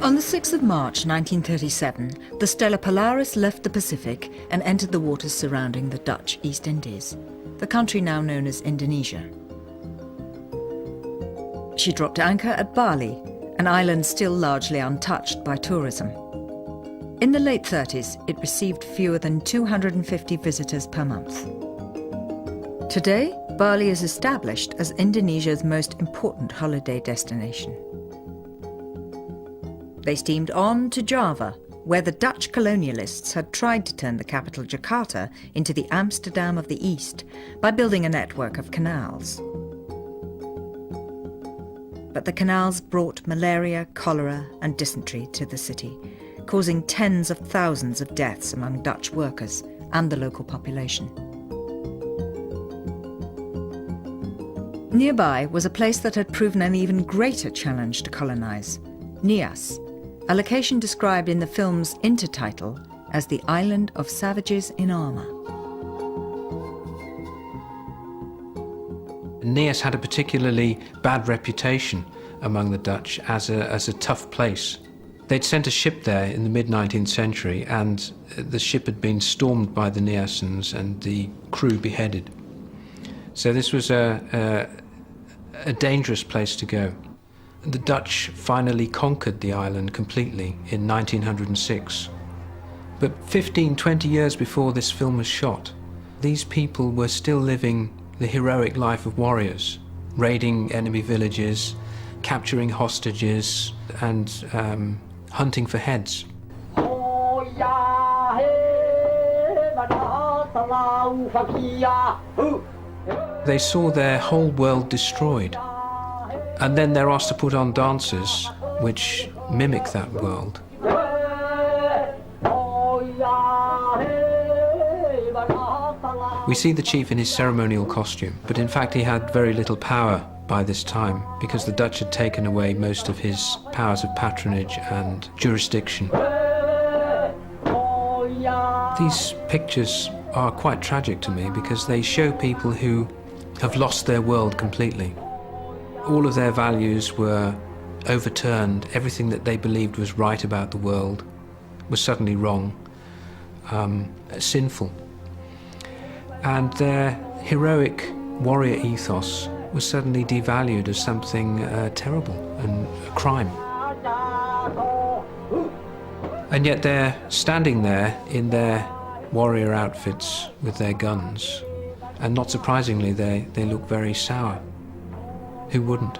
On the 6th of March 1937, the Stella Polaris left the Pacific and entered the waters surrounding the Dutch East Indies, the country now known as Indonesia. She dropped anchor at Bali, an island still largely untouched by tourism. In the late 30s, it received fewer than 250 visitors per month. Today, Bali is established as Indonesia's most important holiday destination. They steamed on to Java, where the Dutch colonialists had tried to turn the capital Jakarta into the Amsterdam of the East by building a network of canals. But the canals brought malaria, cholera and dysentery to the city, causing tens of thousands of deaths among Dutch workers and the local population. Nearby was a place that had proven an even greater challenge to colonize, Nias, a location described in the film's intertitle as the Island of Savages in Armour. Nias had a particularly bad reputation among the Dutch as a tough place. They'd sent a ship there in the mid-19th century, and the ship had been stormed by the Niasans and the crew beheaded. So this was a dangerous place to go. The Dutch finally conquered the island completely in 1906. But 15-20 years before this film was shot, these people were still living the heroic life of warriors, raiding enemy villages, capturing hostages, and hunting for heads. They saw their whole world destroyed, and then they're asked to put on dances which mimic that world. We see the chief in his ceremonial costume, but in fact he had very little power by this time because the Dutch had taken away most of his powers of patronage and jurisdiction. These pictures are quite tragic to me because they show people who have lost their world completely. All of their values were overturned. Everything that they believed was right about the world was suddenly wrong, sinful. And their heroic warrior ethos was suddenly devalued as something terrible and a crime. And yet they're standing there in their warrior outfits with their guns, and not surprisingly they look very sour. Who wouldn't?